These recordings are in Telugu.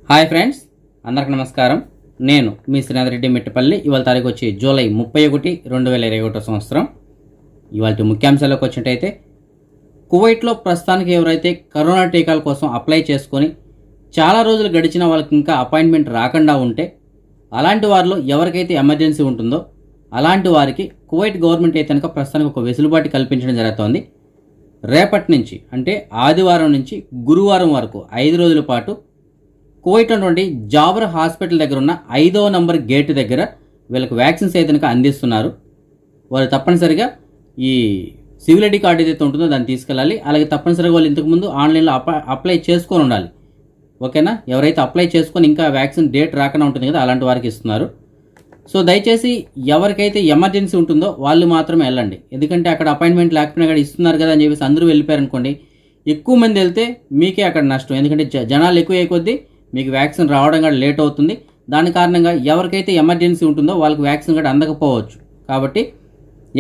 హాయ్ ఫ్రెండ్స్, అందరికి నమస్కారం. నేను మీ శ్రీనాథ్ రెడ్డి మిట్టపల్లి. ఇవాళ తారీఖు వచ్చి జూలై 31, 2021 సంవత్సరం. ఇవాళ ముఖ్యాంశాలకు వచ్చినట్టయితే, కువైట్లో ప్రస్తుతానికి ఎవరైతే కరోనా టీకాల కోసం అప్లై చేసుకొని చాలా రోజులు గడిచిన వాళ్ళకి ఇంకా అపాయింట్మెంట్ రాకుండా ఉంటే, అలాంటి వారిలో ఎవరికైతే ఎమర్జెన్సీ ఉంటుందో అలాంటి వారికి కువైట్ గవర్నమెంట్ అయితే కనుక ప్రస్తుతానికి ఒక వెసులుబాటు కల్పించడం జరుగుతోంది. రేపటి నుంచి అంటే ఆదివారం నుంచి గురువారం వరకు 5 రోజుల పాటు కువైట్ ఉన్నటువంటి జాబర్ హాస్పిటల్ దగ్గర ఉన్న 5వ నంబర్ గేట్ దగ్గర వీళ్ళకి వ్యాక్సిన్స్ అయితే కనుక అందిస్తున్నారు. వాళ్ళు తప్పనిసరిగా ఈ సివిల్ ఐడి కార్డు ఏదైతే ఉంటుందో దాన్ని తీసుకెళ్ళాలి. అలాగే తప్పనిసరిగా వాళ్ళు ఇంతకుముందు ఆన్లైన్లో అప్లై చేసుకొని ఉండాలి. ఓకేనా? ఎవరైతే అప్లై చేసుకొని ఇంకా వ్యాక్సిన్ డేట్ రాకుండా ఉంటుంది కదా, అలాంటి వారికి ఇస్తున్నారు. సో దయచేసి ఎవరికైతే ఎమర్జెన్సీ ఉంటుందో వాళ్ళు మాత్రమే వెళ్ళండి. ఎందుకంటే అక్కడ అపాయింట్మెంట్ లేకపోయినా అక్కడ ఇస్తున్నారు కదా అని చెప్పేసి అందరూ వెళ్ళిపోయారనుకోండి, ఎక్కువ మంది వెళ్తే మీకే అక్కడ నష్టం. ఎందుకంటే జనాలు ఎక్కువ అయ్యే కొద్దీ మీకు వ్యాక్సిన్ రావడం కూడా లేట్ అవుతుంది. దాని కారణంగా ఎవరికైతే ఎమర్జెన్సీ ఉంటుందో వాళ్ళకి వ్యాక్సిన్ కూడా అందకపోవచ్చు. కాబట్టి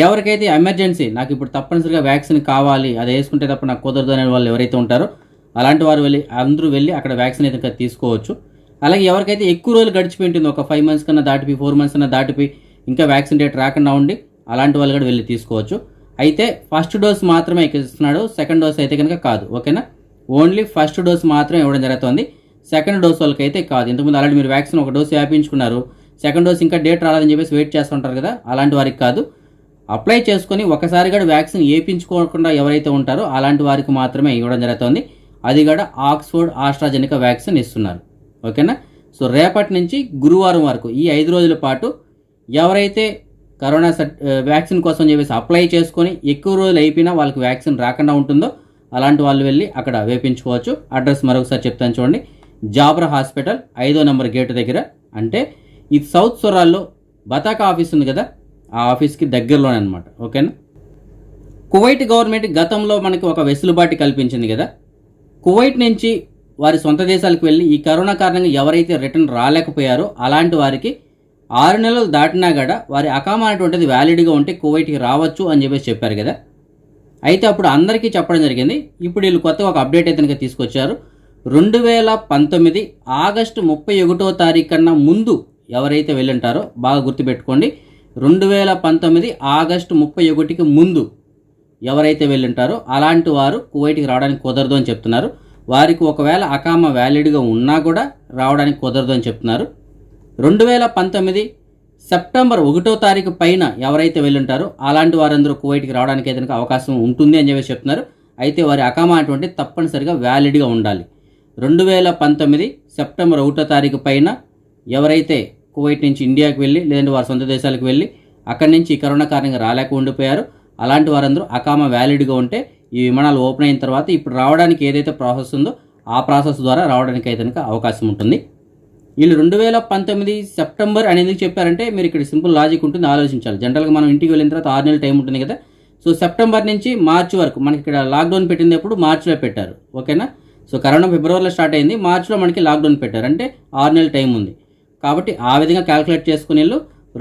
ఎవరికైతే ఎమర్జెన్సీ, నాకు ఇప్పుడు తప్పనిసరిగా వ్యాక్సిన్ కావాలి, అది వేసుకుంటే తప్ప నాకు కుదరదు అనే వాళ్ళు ఎవరైతే ఉంటారో అలాంటి వారు అందరూ వెళ్ళి అక్కడ వ్యాక్సిన్ అయితే తీసుకోవచ్చు. అలాగే ఎవరికైతే ఎక్కువ రోజులు గడిచిపోయి ఉంటుందో, ఒక 5 months కన్నా దాటిపోయి 4 months కన్నా దాటిపోయి ఇంకా వ్యాక్సిన్ డేట్ రాకుండా ఉండి అలాంటి వాళ్ళు కూడా వెళ్ళి తీసుకోవచ్చు. అయితే ఫస్ట్ డోస్ మాత్రమే ఇస్తున్నాడు, సెకండ్ డోస్ అయితే కనుక కాదు. ఓకేనా? ఓన్లీ ఫస్ట్ డోస్ మాత్రమే ఇవ్వడం జరుగుతుంది. సెకండ్ డోస్ వాళ్ళకైతే కాదు. ఇంతకుముందు ఆల్రెడీ మీరు వ్యాక్సిన్ ఒక డోస్ వేయించుకున్నారు, సెకండ్ డోస్ ఇంకా డేట్ రాలేదని చెప్పేసి వెయిట్ చేస్తుంటారు కదా, అలాంటి వారికి కాదు. అప్లై చేసుకొని ఒకసారి కూడా వ్యాక్సిన్ వేయించుకోకుండా ఎవరైతే ఉంటారో అలాంటి వారికి మాత్రమే ఇవ్వడం జరుగుతుంది. అది కూడా ఆక్స్ఫర్డ్ ఆస్ట్రాజెనికా వ్యాక్సిన్ ఇస్తున్నారు. ఓకేనా? సో రేపటి నుంచి గురువారం వరకు ఈ 5 రోజుల పాటు ఎవరైతే కరోనా వ్యాక్సిన్ కోసం చెప్పేసి అప్లై చేసుకొని ఎక్కువ రోజులు అయిపోయినా వాళ్ళకి వ్యాక్సిన్ రాకుండా ఉంటుందో అలాంటి వాళ్ళు వెళ్ళి అక్కడ వేయించుకోవచ్చు. అడ్రస్ మరొకసారి చెప్తాను చూడండి. జాబర్ హాస్పిటల్ 5వ నంబర్ గేటు దగ్గర, అంటే ఈ సౌత్ సొరాల్లో బతాకా ఆఫీస్ ఉంది కదా, ఆ ఆఫీస్కి దగ్గరలోనే అనమాట. ఓకేనా? కువైట్ గవర్నమెంట్ గతంలో మనకి ఒక వెసులుబాటు కల్పించింది కదా, కువైట్ నుంచి వారి సొంత దేశాలకు వెళ్ళి ఈ కరోనా కారణంగా ఎవరైతే రిటర్న్ రాలేకపోయారో అలాంటి వారికి 6 నెలలు దాటినా కూడా వారి అకామా అనేటువంటిది వ్యాలిడ్గా ఉంటే కువైట్కి రావచ్చు అని చెప్పేసి చెప్పారు కదా. అయితే అప్పుడు అందరికీ చెప్పడం జరిగింది. ఇప్పుడు వీళ్ళు కొత్తగా ఒక అప్డేట్ అయితే తీసుకొచ్చారు. 2019 ఆగస్టు 31వ తారీఖు కన్నా ముందు ఎవరైతే వెళ్ళుంటారో బాగా గుర్తుపెట్టుకోండి. 2019 ఆగస్టు 31కి ముందు ఎవరైతే వెళ్ళుంటారో అలాంటి వారు కువైట్కి రావడానికి కుదరదు అని చెప్తున్నారు. వారికి ఒకవేళ అకామా వ్యాలిడ్గా ఉన్నా కూడా రావడానికి కుదరదు అని చెప్తున్నారు. 2019 సెప్టెంబర్ 1వ తారీఖు పైన ఎవరైతే వెళ్ళుంటారో అలాంటి వారందరూ కువైట్కి రావడానికి అయితే అవకాశం ఉంటుంది అని చెప్పేసి చెప్తున్నారు. అయితే వారి అకామా అటువంటి తప్పనిసరిగా వ్యాలిడ్గా ఉండాలి. 2019 సెప్టెంబర్ 1వ తారీఖు పైన ఎవరైతే కువైట్ నుంచి ఇండియాకి వెళ్ళి లేదంటే వారి సొంత దేశాలకు వెళ్ళి అక్కడి నుంచి కరోనా కారణంగా రాలేక ఉండిపోయారు అలాంటి వారందరూ అకామా వ్యాలిడ్గా ఉంటే ఈ విమానాలు ఓపెన్ అయిన తర్వాత ఇప్పుడు రావడానికి ఏదైతే ప్రాసెస్ ఉందో ఆ ప్రాసెస్ ద్వారా రావడానికి అయితే అవకాశం ఉంటుంది. వీళ్ళు 2019 సెప్టెంబర్ అని ఎందుకు చెప్పారంటే, మీరు ఇక్కడ సింపుల్ లాజిక్ ఉంటుంది, ఆలోచించాలి. జనరల్గా మనం ఇంటికి వెళ్ళిన తర్వాత 6 నెలల టైం ఉంటుంది కదా. సో సెప్టెంబర్ నుంచి మార్చి వరకు మనకి ఇక్కడ లాక్డౌన్ పెట్టింది ఎప్పుడు మార్చిలో పెట్టారు. ఓకేనా? సో కరోనా ఫిబ్రవరిలో స్టార్ట్ అయింది, మార్చిలో మనకి లాక్డౌన్ పెట్టారు, అంటే 6 నెలల టైం ఉంది. కాబట్టి ఆ విధంగా క్యాలిక్యులేట్ చేసుకుని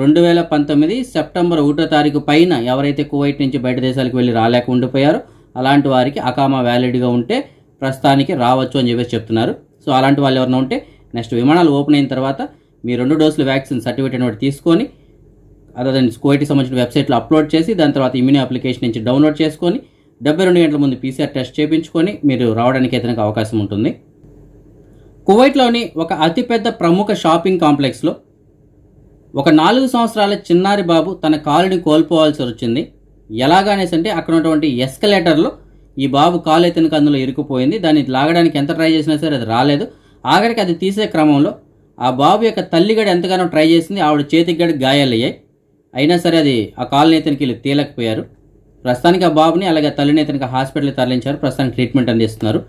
2019 సెప్టెంబర్ 1వ తారీఖు పైన ఎవరైతే కువైట్ నుంచి బయట దేశాలకు వెళ్ళి రాలేక ఉండిపోయారో అలాంటి వారికి అకామా వ్యాలిడ్గా ఉంటే ప్రస్తుతానికి రావచ్చు అని చెప్పేసి చెప్తున్నారు. సో అలాంటి వాళ్ళు ఎవరైనా ఉంటే నెక్స్ట్ విమానాలు ఓపెన్ అయిన తర్వాత మీ 2 డోసులు వ్యాక్సిన్ సర్టిఫికేట్ ఒకటి తీసుకొని అదే కువైట్కి సంబంధించిన వెబ్సైట్లో అప్లోడ్ చేసి దాని తర్వాత ఇమ్యూని అప్లికేషన్ నుంచి డౌన్లోడ్ చేసుకొని 72 గంటల ముందు PCR టెస్ట్ చేయించుకొని మీరు రావడానికి అయితే అవకాశం ఉంటుంది. కువైట్లోని ఒక అతిపెద్ద ప్రముఖ షాపింగ్ కాంప్లెక్స్లో ఒక 4 సంవత్సరాల చిన్నారి బాబు తన కాలుని కోల్పోవాల్సి వచ్చింది. ఎలాగనేసి అంటే అక్కడ ఉన్నటువంటి ఎస్కలేటర్లో ఈ బాబు కాలు అయితే అందులో ఇరుక్కుపోయింది. దాన్ని లాగడానికి ఎంత ట్రై చేసినా సరే అది రాలేదు. ఆఖరికి అది తీసే క్రమంలో ఆ బాబు యొక్క తల్లిగడ ఎంతగానో ట్రై చేసింది, ఆవిడ చేతికి గడి గాయాలయ్యాయి. అయినా సరే అది ఆ కాలుని అయితే వీళ్ళు తీయలేకపోయారు. ప్రస్తుతానికి ఆ బాబుని అలాగే తల్లిని అయితే హాస్పిటల్కి తరలించారు, ప్రస్తుతానికి ట్రీట్మెంట్ అందిస్తున్నారు.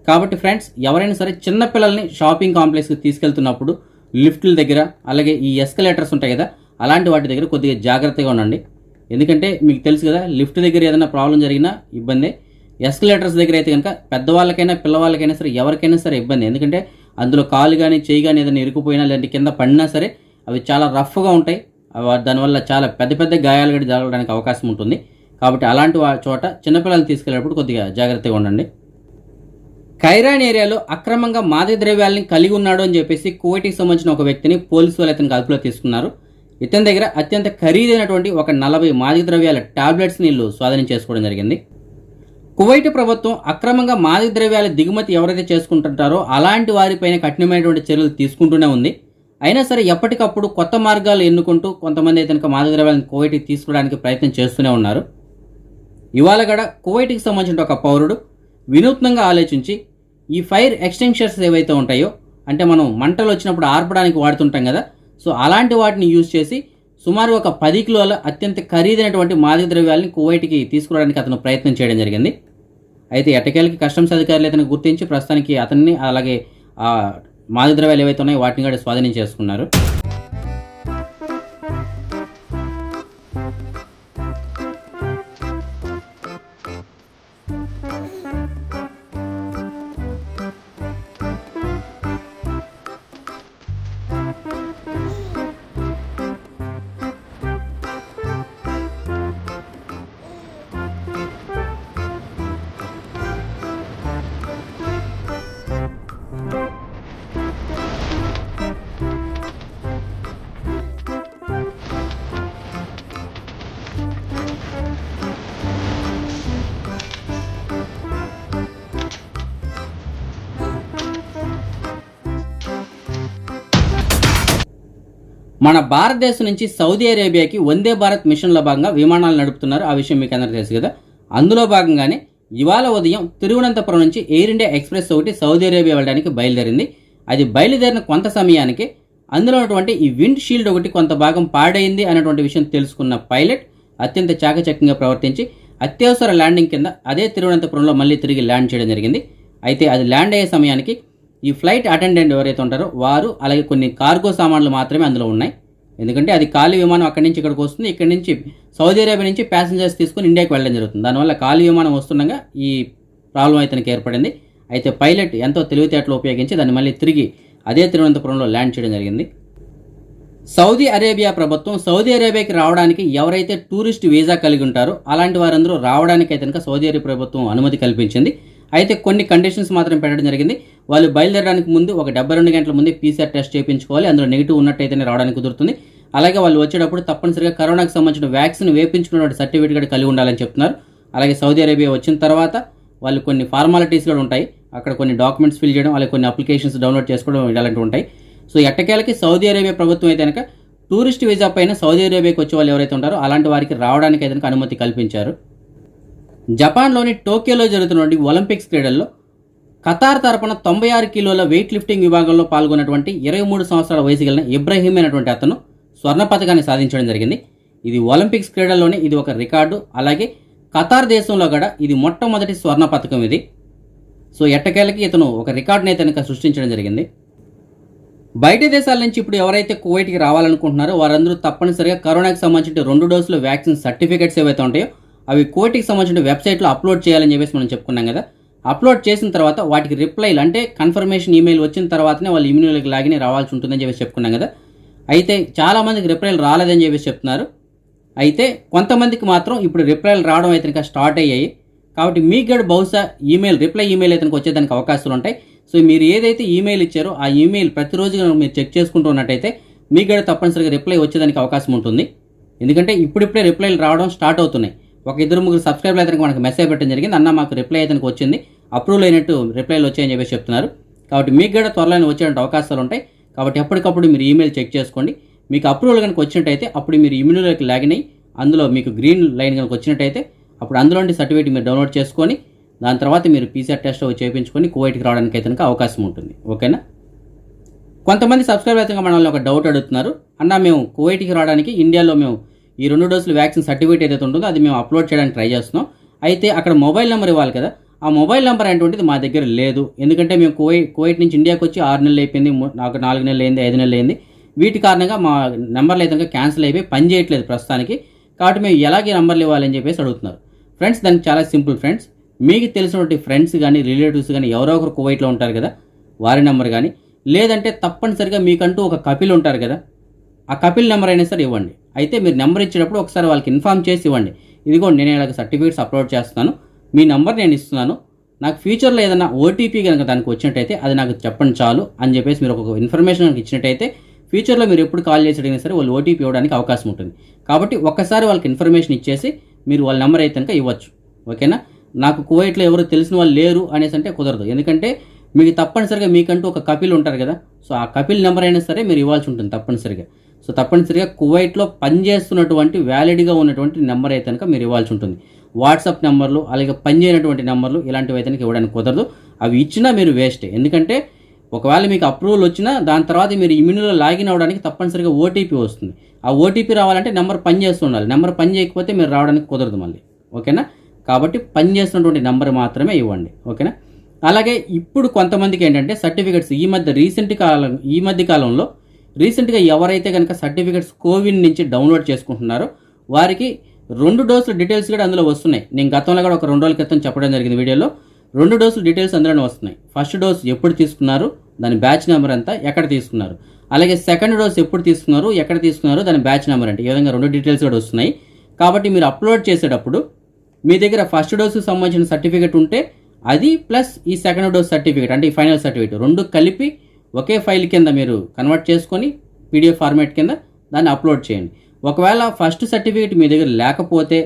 కాబట్టి ఫ్రెండ్స్, ఎవరైనా సరే చిన్నపిల్లల్ని షాపింగ్ కాంప్లెక్స్కి తీసుకెళ్తున్నప్పుడు లిఫ్ట్ల దగ్గర అలాగే ఈ ఎస్కలేటర్స్ ఉంటాయి కదా, అలాంటి వాటి దగ్గర కొద్దిగా జాగ్రత్తగా ఉండండి. ఎందుకంటే మీకు తెలుసు కదా, లిఫ్ట్ దగ్గర ఏదైనా ప్రాబ్లం జరిగినా ఇబ్బంది. ఎస్కలేటర్స్ దగ్గర అయితే కనుక పెద్దవాళ్ళకైనా పిల్లవాళ్ళకైనా సరే ఎవరికైనా సరే ఇబ్బంది. ఎందుకంటే అందులో కాలు కానీ చేయి కానీ ఏదైనా ఇరుకుపోయినా లేదంటే కింద పడినా సరే అవి చాలా రఫ్గా ఉంటాయి. దానివల్ల చాలా పెద్ద పెద్ద గాయాలు కూడా జరగడానికి అవకాశం ఉంటుంది. కాబట్టి అలాంటి చోట చిన్నపిల్లలు తీసుకెళ్ళేటప్పుడు కొద్దిగా జాగ్రత్తగా ఉండండి. ఖైరాన్ ఏరియాలో అక్రమంగా మాదక ద్రవ్యాలని కలిగి ఉన్నాడు అని చెప్పేసి కువైట్కి సంబంధించిన ఒక వ్యక్తిని పోలీసు వాళ్ళు అతనికి అదుపులో తీసుకున్నారు. ఇతని దగ్గర అత్యంత ఖరీదైనటువంటి ఒక 40 మాదక ద్రవ్యాల టాబ్లెట్స్ వీళ్ళు స్వాధీనం చేసుకోవడం జరిగింది. కువైట్ ప్రభుత్వం అక్రమంగా మాదక ద్రవ్యాల దిగుమతి ఎవరైతే చేసుకుంటుంటారో అలాంటి వారిపైన కఠినమైనటువంటి చర్యలు తీసుకుంటూనే ఉంది. అయినా సరే ఎప్పటికప్పుడు కొత్త మార్గాలు ఎన్నుకుంటూ కొంతమంది అయితే మాదక ద్రవ్యాలను కువైట్కి తీసుకోవడానికి ప్రయత్నం చేస్తూనే ఉన్నారు. ఇవాళ కూడా కువైట్కి సంబంధించిన ఒక పౌరుడు వినూత్నంగా ఆలోచించి ఈ ఫైర్ ఎక్స్టెన్షన్స్ ఏవైతే ఉంటాయో, అంటే మనం మంటలు వచ్చినప్పుడు ఆర్పడానికి వాడుతుంటాం కదా, సో అలాంటి వాటిని యూజ్ చేసి సుమారు ఒక 10 కిలోల అత్యంత ఖరీదైనటువంటి మాదక ద్రవ్యాలని కువైట్కి తీసుకురావడానికి అతను ప్రయత్నం చేయడం జరిగింది. అయితే ఎట్టకేలకి కస్టమ్స్ అధికారులు అతను గుర్తించి ప్రస్తుతానికి అతన్ని అలాగే ఆ మాదక ద్రవ్యాలు ఏవైతే ఉన్నాయో వాటిని కూడా స్వాధీనం చేసుకున్నారు. మన భారతదేశం నుంచి సౌదీ అరేబియాకి వందే భారత్ మిషన్లో భాగంగా విమానాలు నడుపుతున్నారు. ఆ విషయం మీకు అందరికీ తెలుసు కదా. అందులో భాగంగానే ఇవాళ ఉదయం తిరువనంతపురం నుంచి ఎయిర్ ఇండియా ఎక్స్ప్రెస్ ఒకటి సౌదీ అరేబియా వెళ్ళడానికి బయలుదేరింది. అది బయలుదేరిన కొంత సమయానికి అందులో ఉన్నటువంటి ఈ విండ్ షీల్డ్ ఒకటి కొంత భాగం పాడైంది అనేటువంటి విషయం తెలుసుకున్న పైలట్ అత్యంత చాకచక్యంగా ప్రవర్తించి అత్యవసర ల్యాండింగ్ కింద అదే తిరువనంతపురంలో మళ్ళీ తిరిగి ల్యాండ్ చేయడం జరిగింది. అయితే అది ల్యాండ్ అయ్యే సమయానికి ఈ ఫ్లైట్ అటెండెంట్ ఎవరైతే ఉంటారో వారు, అలాగే కొన్ని కార్గో సామాన్లు మాత్రమే అందులో ఉన్నాయి. ఎందుకంటే అది ఖాళీ విమానం అక్కడి నుంచి ఇక్కడికి వస్తుంది, ఇక్కడి నుంచి సౌదీ అరేబియా నుంచి ప్యాసింజర్స్ తీసుకొని ఇండియాకి వెళ్ళడం జరుగుతుంది. దానివల్ల ఖాళీ విమానం వస్తుండగా ఈ ప్రాబ్లం అయితే ఏర్పడింది. అయితే పైలట్ ఎంతో తెలివితేటలు ఉపయోగించి దాన్ని మళ్ళీ తిరిగి అదే తిరువనంతపురంలో ల్యాండ్ చేయడం జరిగింది. సౌదీ అరేబియా ప్రభుత్వం సౌదీ అరేబియాకి రావడానికి ఎవరైతే టూరిస్ట్ వీసా కలిగి ఉంటారో అలాంటి వారందరూ రావడానికి అయితే సౌదీ అరేబియా ప్రభుత్వం అనుమతి కల్పించింది. అయితే కొన్ని కండిషన్స్ మాత్రం పెట్టడం జరిగింది. వాళ్ళు బయలుదేరడానికి ముందు ఒక 72 గంటల ముందే PCR టెస్ట్ చేయించుకోవాలి. అందులో నెగిటివ్ ఉన్నట్టయితేనే రావడానికి కుదురుతుంది. అలాగే వాళ్ళు వచ్చేటప్పుడు తప్పనిసరిగా కరోనాకు సంబంధించిన వ్యాక్సిన్ వేయించుకున్న సర్టిఫికేట్ కూడా కలిగి ఉండాలని చెప్తున్నారు. అలాగే సౌదీ అరేబియా వచ్చిన తర్వాత వాళ్ళు కొన్ని ఫార్మాలిటీస్ కూడా ఉంటాయి. అక్కడ కొన్ని డాక్యుమెంట్స్ ఫిల్ చేయడం, అలాగే కొన్ని అప్లికేషన్స్ డౌన్లోడ్ చేసుకోవడం ఇలాంటివి ఉంటాయి. సో ఎట్టకేలకి సౌదీ అరేబియా ప్రభుత్వం అయితే కనుక టూరిస్ట్ వీసా పైన సౌదీ అరేబియాకి వచ్చే వాళ్ళు ఎవరైతే ఉంటారో అలాంటి వారికి రావడానికి అయితే అనుమతి కల్పించారు. జపాన్లోని టోక్యోలో జరుగుతున్నటువంటి ఒలింపిక్స్ క్రీడల్లో ఖతార్ తరపున 96 కిలోల వెయిట్ లిఫ్టింగ్ విభాగంలో పాల్గొన్నటువంటి 23 సంవత్సరాల వయసు కలిగిన ఇబ్రహీం అనేటువంటి అతను స్వర్ణ పథకాన్ని సాధించడం జరిగింది. ఇది ఒలింపిక్స్ క్రీడల్లోనే ఇది ఒక రికార్డు. అలాగే ఖతార్ దేశంలో కూడా ఇది మొట్టమొదటి స్వర్ణ పథకం ఇది. సో ఎట్టకేలకి ఇతను ఒక రికార్డుని అయితే సృష్టించడం జరిగింది. బయట దేశాల నుంచి ఇప్పుడు ఎవరైతే కువైట్కి రావాలనుకుంటున్నారో వారందరూ తప్పనిసరిగా కరోనాకి సంబంధించిన 2 డోసుల వ్యాక్సిన్ సర్టిఫికేట్స్ ఏవైతే ఉంటాయో అవి కువైట్కి సంబంధించిన వెబ్సైట్లో అప్లోడ్ చేయాలని చెప్పేసి మనం చెప్పుకున్నాం కదా. అప్లోడ్ చేసిన తర్వాత వాటికి రిప్లైలు అంటే కన్ఫర్మేషన్ ఈమెయిల్ వచ్చిన తర్వాతనే వాళ్ళు ఇమ్యూనిటీకి లాగిన్ రావాల్సి ఉంటుందని చెప్పేసి చెప్పుకున్నాం కదా. అయితే చాలామందికి రిప్లైలు రాలేదని చెప్పేసి చెప్తున్నారు. అయితే కొంతమందికి మాత్రం ఇప్పుడు రిప్లైలు రావడం అయితే ఇంకా స్టార్ట్ అయ్యాయి. కాబట్టి మీకు కూడా బహుశా రిప్లై ఈమెయిల్ అయితే వచ్చేదానికి అవకాశాలు ఉంటాయి. సో మీరు ఏదైతే ఈమెయిల్ ఇచ్చారో ఆ ఈమెయిల్ ప్రతిరోజు మీరు చెక్ చేసుకుంటూ ఉన్నట్టయితే మీకు కూడా తప్పనిసరిగా రిప్లై వచ్చేదానికి అవకాశం ఉంటుంది. ఎందుకంటే ఇప్పుడిప్పుడే రిప్లైలు రావడం స్టార్ట్ అవుతున్నాయి. ఒక 2-3 సబ్స్క్రైబర్లు అయితే మనకు మెసేజ్ పెట్టడం జరిగింది, అన్న మాకు రిప్లై అయితే వచ్చింది, అప్రూవల్ అయినట్టు రిప్లైలు వచ్చాయని చెప్పేసి చెప్తున్నారు. కాబట్టి మీకు కూడా త్వరలో వచ్చేటువంటి అవకాశాలు ఉంటాయి. కాబట్టి ఎప్పటికప్పుడు మీరు ఈమెయిల్ చెక్ చేసుకోండి. మీకు అప్రూవల్ కనుక వచ్చినట్టయితే అప్పుడు మీరు ఇమ్యూనిటీకి లాగిన్ అయ్యి అందులో మీకు గ్రీన్ లైన్ కనుక వచ్చినట్టయితే అప్పుడు అందులోని సర్టిఫికేట్ మీరు డౌన్లోడ్ చేసుకొని దాని తర్వాత మీరు PCR టెస్ట్ చేయించుకొని కువైట్కి రావడానికి అయితే అవకాశం ఉంటుంది. ఓకేనా. కొంతమంది సబ్స్క్రైబర్ అయితే మనల్ని ఒక డౌట్ అడుగుతున్నారు, అన్న మేము కువైట్కి రావడానికి ఇండియాలో మేము ఈ 2 డోసులు వ్యాక్సిన్ సర్టిఫికేట్ ఏదైతే ఉంటుందో అది మేము అప్లోడ్ చేయడానికి ట్రై చేస్తున్నాం. అయితే అక్కడ మొబైల్ నెంబర్ ఇవ్వాలి కదా, ఆ మొబైల్ నెంబర్ అనేటువంటిది మా దగ్గర లేదు. ఎందుకంటే మేము కువైట్ నుంచి ఇండియాకి వచ్చి 6 నెలలు అయిపోయింది, నాకు 4 నెలలు అయింది, 5 నెలలు అయింది. వీటి కారణంగా మా నెంబర్లు అయితే క్యాన్సిల్ అయిపోయి పని చేయట్లేదు ప్రస్తుతానికి. కాబట్టి మేము ఎలాగే నెంబర్లు ఇవ్వాలని చెప్పేసి అడుగుతున్నారు. ఫ్రెండ్స్ దానికి చాలా సింపుల్ ఫ్రెండ్స్, మీకు తెలిసినటువంటి ఫ్రెండ్స్ కానీ రిలేటివ్స్ కానీ ఎవరో ఒకరు కువైట్లో ఉంటారు కదా, వారి నెంబర్ కానీ లేదంటే తప్పనిసరిగా మీకంటూ ఒక కపిల్ ఉంటారు కదా, ఆ కపిల్ నెంబర్ అయినా సరే ఇవ్వండి. అయితే మీరు నెంబర్ ఇచ్చేటప్పుడు ఒకసారి వాళ్ళకి ఇన్ఫామ్ చేసి ఇవ్వండి, ఇదిగో నేను ఇలాగ సర్టిఫికేట్స్ అప్లోడ్ చేస్తున్నాను, మీ నెంబర్ నేను ఇస్తున్నాను, నాకు ఫ్యూచర్లో ఏదైనా ఓటీపీ కనుక దానికి వచ్చినట్టయితే అది నాకు చెప్పండి చాలు అని చెప్పేసి మీరు ఒక ఇన్ఫర్మేషన్ కనుక ఇచ్చినట్టయితే ఫ్యూచర్లో మీరు ఎప్పుడు కాల్ చేసి అడిగినా సరే వాళ్ళు ఓటీపీ ఇవ్వడానికి అవకాశం ఉంటుంది. కాబట్టి ఒక్కసారి వాళ్ళకి ఇన్ఫర్మేషన్ ఇచ్చేసి మీరు వాళ్ళ నెంబర్ అయితే కనుక ఇవ్వచ్చు. ఓకేనా. నాకు కువైట్లో ఎవరు తెలిసిన వాళ్ళు లేరు అనేసి అంటే కుదరదు. ఎందుకంటే మీకు తప్పనిసరిగా మీకంటూ ఒక కపిల్ ఉంటారు కదా, సో ఆ కపిల్ నెంబర్ అయినా సరే మీరు ఇవ్వాల్సి ఉంటుంది తప్పనిసరిగా. సో తప్పనిసరిగా కువైట్లో పనిచేస్తున్నటువంటి వ్యాలిడ్గా ఉన్నటువంటి నెంబర్ అయితే కనుక మీరు ఇవ్వాల్సి ఉంటుంది. వాట్సాప్ నెంబర్లు అలాగే పనిచేయనటువంటి నెంబర్లు ఇలాంటివి అయితే ఇవ్వడానికి కుదరదు. అవి ఇచ్చినా మీరు వేస్టే. ఎందుకంటే ఒకవేళ మీకు అప్రూవల్ వచ్చినా దాని తర్వాత మీరు ఇమ్యూనిటీలో లాగిన్ అవ్వడానికి తప్పనిసరిగా ఓటీపీ వస్తుంది. ఆ ఓటీపీ రావాలంటే నెంబర్ పనిచేస్తూ ఉండాలి. నెంబర్ పని చేయకపోతే మీరు రావడానికి కుదరదు మళ్ళీ. ఓకేనా. కాబట్టి పనిచేస్తున్నటువంటి నెంబర్ మాత్రమే ఇవ్వండి. ఓకేనా. అలాగే ఇప్పుడు కొంతమందికి ఏంటంటే సర్టిఫికెట్స్ ఈ మధ్య కాలంలో రీసెంట్గా ఎవరైతే కనుక సర్టిఫికెట్స్ కోవిన్ నుంచి డౌన్లోడ్ చేసుకుంటున్నారో వారికి 2 డోసుల డీటెయిల్స్ కూడా అందులో వస్తున్నాయి. నేను గతంలో కూడా ఒక 2 రోజుల క్రితం చెప్పడం జరిగింది వీడియోలో. 2 డోసుల డీటెయిల్స్ అందులోనే వస్తున్నాయి. ఫస్ట్ డోస్ ఎప్పుడు తీసుకున్నారు, దాని బ్యాచ్ నెంబర్ ఎంత, ఎక్కడ తీసుకున్నారు, అలాగే సెకండ్ డోస్ ఎప్పుడు తీసుకున్నారు, ఎక్కడ తీసుకున్నారు, దాని బ్యాచ్ నెంబర్ అంటే ఈ విధంగా 2 డీటెయిల్స్ కూడా వస్తున్నాయి. కాబట్టి మీరు అప్లోడ్ చేసేటప్పుడు మీ దగ్గర ఫస్ట్ డోసుకు సంబంధించిన సర్టిఫికేట్ ఉంటే అది ప్లస్ ఈ సెకండ్ డోస్ సర్టిఫికేట్ అంటే ఈ ఫైనల్ సర్టిఫికేట్ 2 కలిపి ఒకే ఫైల్ కింద మీరు కన్వర్ట్ చేసుకొని పీడిఎఫ్ ఫార్మాట్ కింద దాన్ని అప్లోడ్ చేయండి. ఒకవేళ ఫస్ట్ సర్టిఫికేట్ మీ దగ్గర లేకపోతే,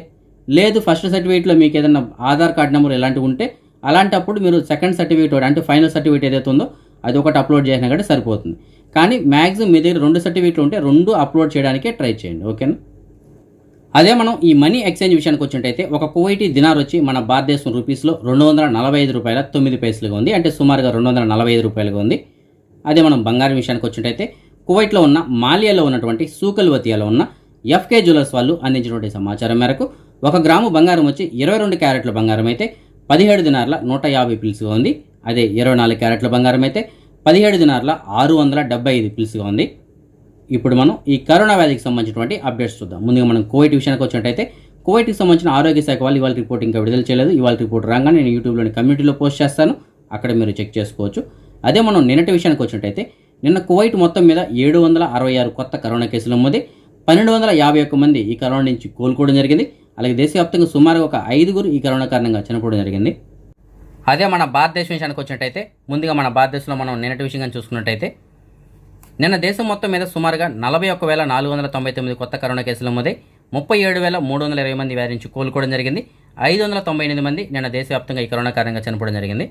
లేదు ఫస్ట్ సర్టిఫికేట్లో మీకు ఏదైనా ఆధార్ కార్డ్ నెంబర్ ఇలాంటివి ఉంటే అలాంటప్పుడు మీరు సెకండ్ సర్టిఫికేట్ అంటే ఫైనల్ సర్టిఫికేట్ ఏదైతే ఉందో అది ఒకటి అప్లోడ్ చేసినా కూడా సరిపోతుంది. కానీ మ్యాక్సిమం మీ దగ్గర 2 సర్టిఫికేట్లు ఉంటే 2 అప్లోడ్ చేయడానికే ట్రై చేయండి. ఓకేనా. అదే మనం ఈ మనీ ఎక్స్చేంజ్ విషయానికి వచ్చినట్టయితే ఒక కువైటీ దినార్ వచ్చి మన భారతదేశం రూపీస్లో 245 రూపాయల 9 పైసలుగా ఉంది. అంటే సుమారుగా 245 రూపాయలుగా ఉంది. అదే మనం బంగారం విషయానికి వచ్చినట్టయితే కువైట్లో ఉన్న మాలియాలో ఉన్నటువంటి సూకల్వతియాలో ఉన్న ఎఫ్కే జ్యువెలర్స్ వాళ్ళు అందించినటువంటి సమాచారం మేరకు 1 గ్రాము బంగారం వచ్చి 22 క్యారెట్ల బంగారం అయితే 17 దినార్ల 150 పిల్స్గా ఉంది. అదే 24 క్యారెట్ల బంగారం అయితే 17 దినార్ల 675 పిల్స్గా ఉంది. ఇప్పుడు మనం ఈ కరోనా వ్యాధికి సంబంధించినటువంటి అప్డేట్స్ చూద్దాం. ముందుగా మనం కువైట్ విషయానికి వచ్చినట్టయితే కువైట్కి సంబంధించిన ఆరోగ్య శాఖ వాళ్ళు ఇవాళ రిపోర్ట్ ఇంకా విడుదల చేయలేదు. ఇవాళ రిపోర్ట్ రాగానే నేను యూట్యూబ్లోని కమ్యూనిటీలో పోస్ట్ చేస్తాను, అక్కడ మీరు చెక్ చేసుకోవచ్చు. అదే మనం నిన్నటి విషయానికి వచ్చినట్టయితే నిన్న కువైట్ మొత్తం మీద 766 కొత్త కరోనా కేసులు నమోదై 1251 మంది ఈ కరోనా నుంచి కోలుకోవడం జరిగింది. అలాగే దేశవ్యాప్తంగా సుమారుగా ఒక 5 ఈ కరోనా కారణంగా చనిపోవడం జరిగింది. అదే మన భారతదేశం విషయానికి వచ్చినట్టయితే ముందుగా మన భారతదేశంలో మనం నిన్నటి విషయంగా చూసుకున్నట్టయితే నిన్న దేశం మొత్తం మీద సుమారుగా 41,499 కొత్త కరోనా కేసులు నమోదై 37,320 మంది వ్యాధి నుంచి కోలుకోవడం జరిగింది. 598 మంది నిన్న దేశవ్యాప్తంగా ఈ కరోనా కారణంగా చనిపోవడం జరిగింది.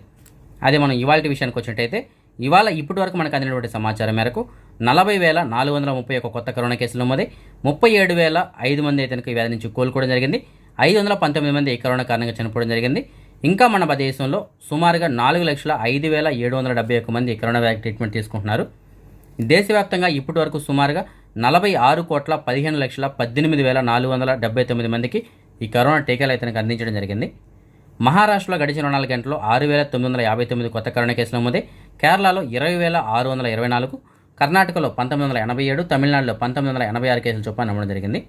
అదే మనం ఇవాళ విషయానికి వచ్చినట్టయితే ఇవాళ ఇప్పటి వరకు మనకు అందినటువంటి సమాచారం మేరకు 40,431 కొత్త కరోనా కేసులు నమోదై 37,005 మంది అయితే ఈ వ్యాధి నుంచి కోలుకోవడం జరిగింది. 519 మంది ఈ కరోనా కారణంగా చనిపోవడం జరిగింది. ఇంకా మన దేశంలో సుమారుగా 4,05,771 మంది ఈ కరోనా వ్యాధి ట్రీట్మెంట్ తీసుకుంటున్నారు. దేశవ్యాప్తంగా ఇప్పటి వరకు సుమారుగా 46,15,18,479 మందికి ఈ కరోనా టీకాలు అయితే అందించడం జరిగింది. మహారాష్ట్రలో గడిచిన 24 గంటల్లో 6,959 కొత్త కరోనా కేసులు నమోదై కేరళలో 20,624, కర్ణాటకలో 1987, తమిళనాడులో 1986 కేసులు చొప్పున నమోదు జరిగింది.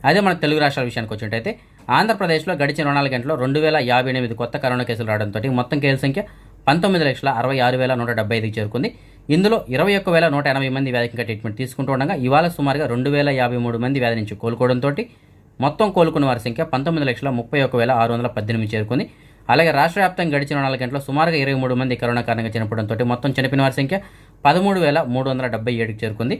అదే మన తెలుగు రాష్ట్రాల విషయానికి వచ్చినట్టయితే ఆంధ్రప్రదేశ్లో గడిచిన 24 గంటల్లో 2,058 కొత్త కరోనా కేసులు రావడంతో మొత్తం కేసుల సంఖ్య 19,66,175కి చేరుకుంది. ఇందులో 21,180 మంది వ్యాధికి ట్రీట్మెంట్ తీసుకుంటూ ఉండగా ఇవాళ సుమారుగా 2,053 మంది వ్యాధి నుంచి కోలుకోవడంతో మొత్తం కోలుకున్న వారి సంఖ్య 19,31,618 చేరుకుంది. అలాగే రాష్ట్ర వ్యాప్తంగా గడిచిన 4 గంటల్లో సుమారుగా 23 మంది కరోనా కారణంగా చనిపోవడంతో మొత్తం చనిపోయిన వారి సంఖ్య 13,377కి చేరుకుంది.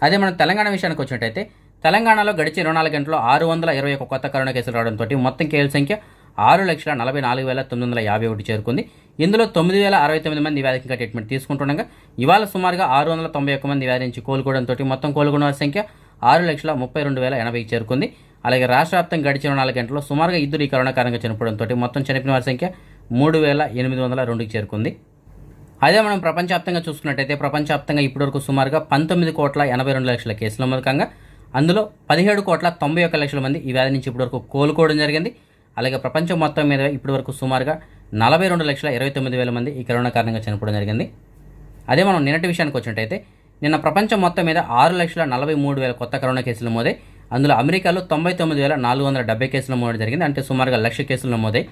అదే మనం తెలంగాణ విషయానికి వచ్చినట్టయితే తెలంగాణలో గడిచిన 24 గంటల్లో 621 కొత్త కరోనా కేసులు రావడంతో మొత్తం కేసుల సంఖ్య 6,44,951 చేరుకుంది. ఇందులో 9,069 మంది వ్యాధికి ట్రీట్మెంట్ తీసుకుంటుండగా ఇవాళ సుమారుగా 691 మంది వ్యాధి నుంచి కోలుకోవడంతో మొత్తం కోలుకున్న వారి సంఖ్య 6,32,080కి చేరుకుంది. అలాగే రాష్ట్ర వ్యాప్తంగా గడిచిన 4 గంటల్లో సుమారుగా 2 ఈ కరోనా కారణంగా చనిపోవడంతో మొత్తం చనిపోయిన వారి సంఖ్య 3,802కి చేరుకుంది. అదే మనం ప్రపంచవ్యాప్తంగా చూసుకున్నట్టయితే ప్రపంచవ్యాప్తంగా ఇప్పటివరకు సుమారుగా 19,82,00,000 కేసులు నమోదు కాగా అందులో 17,91,00,000 మంది ఈ వ్యాధి నుంచి ఇప్పటివరకు కోలుకోవడం జరిగింది. అలాగే ప్రపంచం మొత్తం మీద ఇప్పటివరకు సుమారుగా 42,29,000 మంది ఈ కరోనా కారణంగా చనిపోవడం జరిగింది. అదే మనం నిన్నటి విషయానికి వచ్చినట్టయితే నిన్న ప్రపంచం మొత్తం మీద 6,43,000 కొత్త కరోనా కేసులు నమోదై అందులో అమెరికాలో 99,470 కేసులు నమోదు జరిగింది. అంటే సుమారుగా 1,00,000 కేసులు నమోదై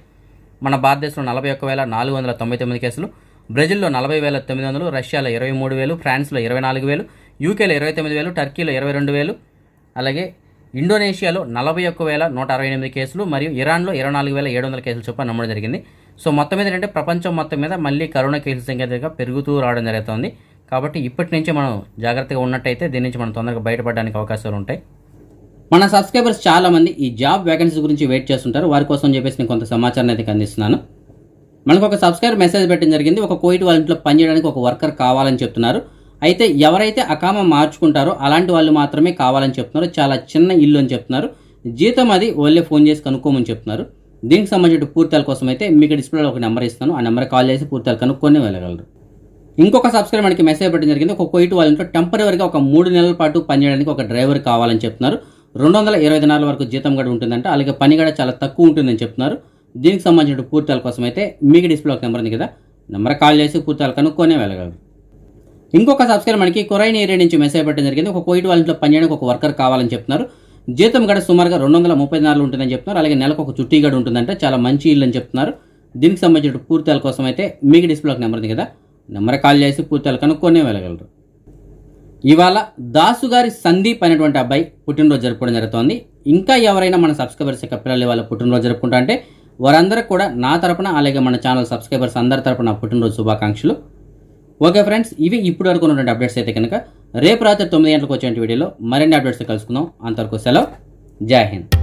మన భారతదేశంలో 41,499 కేసులు, బ్రెజిల్లో 40,900, రష్యాలో 23,000, ఫ్రాన్స్లో 24,000, యూకేలో 29,000, టర్కీలో 22,000, అలాగే ఇండోనేషియాలో 41,168 కేసులు మరియు ఇరాన్లో 24,700 కేసులు చొప్పున నమోదు జరిగింది. సో మొత్తం మీద ఏంటంటే ప్రపంచం మొత్తం మీద మళ్ళీ కరోనా కేసుల సంఖ్య దగ్గర పెరుగుతూ రావడం జరుగుతుంది. కాబట్టి ఇప్పటి నుంచి మనం జాగ్రత్తగా ఉన్నట్టయితే దీని నుంచి మనం తొందరగా బయటపడడానికి అవకాశాలు ఉంటాయి. మన సబ్స్క్రైబర్స్ చాలామంది ఈ జాబ్ వేకెన్సీ గురించి వెయిట్ చేస్తుంటారు. వారి కోసం చెప్పేసి నేను కొంత సమాచారాన్ని అయితే అందిస్తున్నాను. మనకు ఒక సబ్స్క్రైబర్ మెసేజ్ పెట్టడం జరిగింది. ఒక కోవిడ్ వాళ్ళ ఇంట్లో పనిచేయడానికి ఒక వర్కర్ కావాలని చెప్తున్నారు. అయితే ఎవరైతే అకామా మార్చుకుంటారో అలాంటి వాళ్ళు మాత్రమే కావాలని చెప్తున్నారు. చాలా చిన్న ఇల్లు అని చెప్తున్నారు. జీతం అది వాళ్ళే ఫోన్ చేసి కనుక్కోమని చెప్తున్నారు. దీనికి సంబంధించిన పూర్తిల కోసం అయితే మీకు డిస్ప్లేలో ఒక నెంబర్ ఇస్తాను. ఆ నెంబర్ కాల్ చేసి పూర్తిలు కనుక్కొని వెళ్ళగలరు. ఇంకొక సబ్స్క్రైబర్ మనకి మెసేజ్ పెట్టడం జరిగింది. ఒక కోవిడ్ వాళ్ళ ఇంట్లో టెంపరీగా ఒక 3 నెలల పాటు పనిచేయడానికి ఒక డ్రైవర్ కావాలని చెప్తున్నారు. 220 దినాల వరకు జీతం కూడా ఉంటుందంట. అలాగే పని కూడా చాలా తక్కువ ఉంటుందని చెప్తున్నారు. దీనికి సంబంధించిన పూర్తిల కోసం అయితే మీకు డిస్ప్లే ఒక నెంబర్ ఉంది కదా, నెంబర్ కాల్ చేసి పూర్తిలు కనుక్కొని వెళ్ళగలరు. ఇంకొక సబ్స్క్రైబర్ మనకి కొరైన్ ఏరియా నుంచి మెసేజ్ పెట్టడం జరిగింది. ఒక కోవిడ్ వాళ్ళ ఇంట్లో పనిచేయడానికి ఒక వర్కర్ కావాలని చెప్తున్నారు. జీతం కూడా సుమారుగా 230 దినాలు ఉంటుందని చెప్తున్నారు. అలాగే నెలకు ఒక చుట్టి గడు ఉంటుందంటే చాలా మంచి ఇల్లు అని చెప్తున్నారు. దీనికి సంబంధించిన పూర్తిల కోసం అయితే మీకు డిస్ప్లే ఒక నెంబర్ ఉంది కదా, నెంబర్ కాల్ చేసి పూర్తిలు కనుక్కొని వెళ్ళగలరు. ఇవాళ దాసు గారి సందీప్ అనేటువంటి అబ్బాయి పుట్టినరోజు జరుపుకోవడం జరుగుతోంది. ఇంకా ఎవరైనా మన సబ్స్క్రైబర్స్ యొక్క పిల్లలు వాళ్ళ పుట్టినరోజు జరుపుకుంటా అంటే వారందరికీ కూడా నా తరపున అలాగే మన ఛానల్ సబ్స్క్రైబర్స్ అందరి తరపున పుట్టినరోజు శుభాకాంక్షలు. ఓకే ఫ్రెండ్స్, ఇవి ఇప్పుడు వరకు ఉన్నటువంటి అప్డేట్స్ అయితే కనుక రేపు రాత్రి 9 గంటలకు వచ్చే వీడియోలో మరిన్ని అప్డేట్స్ కలుసుకుందాం. అంతవరకు సెలవు. జై హింద్.